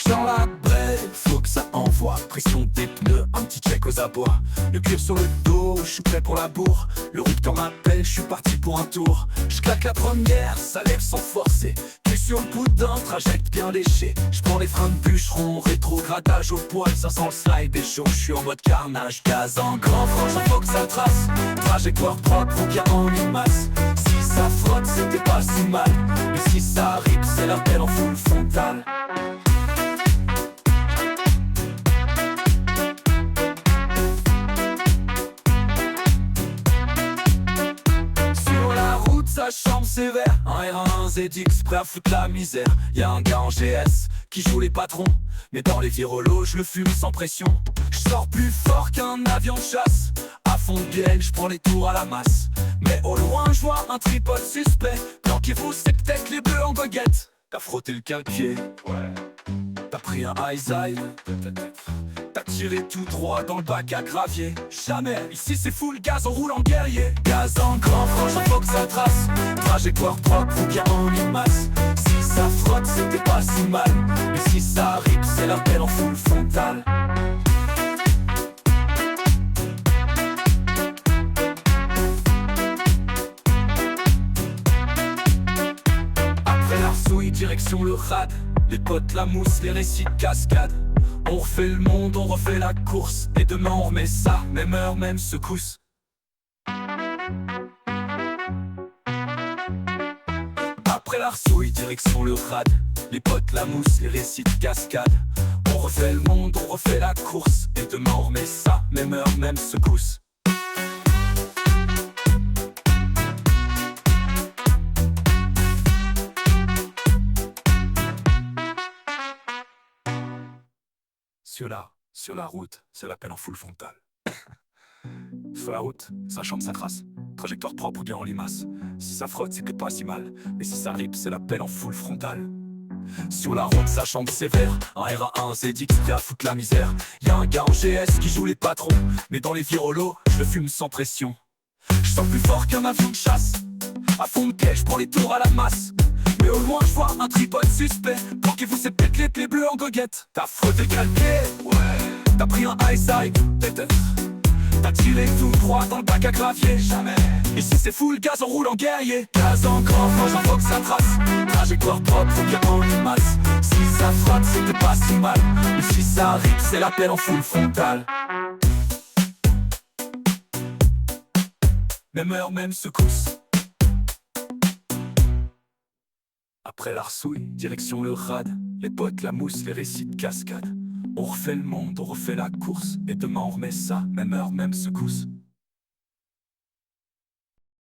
dans la braie, faut que ça envoie. Pression des pneus, un petit check aux abois. Le cuir sur le dos, je suis prêt pour la bourre. Le rupteur m'appelle, je suis parti pour un tour. Je claque la première, ça lève sans forcer. Puis sur le boudin, trajecte bien léché. Je prends les freins de bûcheron, rétrogradage au poil. Ça sent le slide et chaud, je suis en mode carnage. Gaz en grand, franchement faut que ça trace. Trajectoire propre, faut qu'il y a en masse. Si ça frotte, c'était pas si mal. Mais si ça rip, c'est la pelle en full frontal. Sa chambre sévère, un R1 ZX prêt à foutre la misère. Y'a un gars en GS qui joue les patrons, mais dans les virolos je le fume sans pression. Je sors plus fort qu'un avion de chasse. À fond de bielle, je prends les tours à la masse. Mais au loin je vois un tripode suspect. Planquez-vous, c'est peut-être les bleus en goguette. T'as frotté le calpier, ouais. T'as pris un high side, t'as tiré tout droit dans le bac à gravier. Jamais, ici c'est full gaz, on roule en guerrier. Gaz en grand, franchement faut que ça trace. Trajectoire propre, faut qu'il y a en masse. Si ça frotte, c'était pas si mal. Mais si ça rip, c'est la pelle en full frontal. Après l'arsouille, direction le rad. Les potes, la mousse, les récits de cascade. On refait le monde, on refait la course. Et demain on remet ça, même heure, même secousse. Après l'arsouille, direction le rad. Les potes, la mousse, les récits de cascade. On refait le monde, on refait la course. Et demain on remet ça, même heure, même secousse. Sur la route, c'est la pelle en full frontal. Sur la route, ça chante sa trace. Trajectoire propre ou bien en limace. Si ça frotte, c'est peut-être pas si mal. Mais si ça rip, c'est la pelle en full frontal. Sur la route, ça chante sévère. Un R1 ZX qui a foutre la misère. Y'a un gars en GS qui joue les patrons. Mais dans les virolos, je le fume sans pression. Je sens plus fort qu'un avion de chasse. À fond de pied, je prends les tours à la masse. Mais au loin je vois un tripode suspect. Planquez-vous, c'est peut-être les bleus en goguette. T'as frotté le calpier, ouais. T'as pris un high side, peut-être. T'as tiré tout droit dans le bac à gravier. Jamais, ici c'est full gaz, on roule en guerrier. Gaz en grand, franchement faut que ça trace. Trajectoire propre, faut qu'il y a en masse. Si ça frotte, c'était pas si mal. Mais si ça rip, c'est la pelle en full frontal. Même heure, même secousse. Après l'arsouille, direction le rad. Les potes, la mousse, les récits de cascade. On refait le monde, on refait la course. Et demain on remet ça, même heure, même secousse.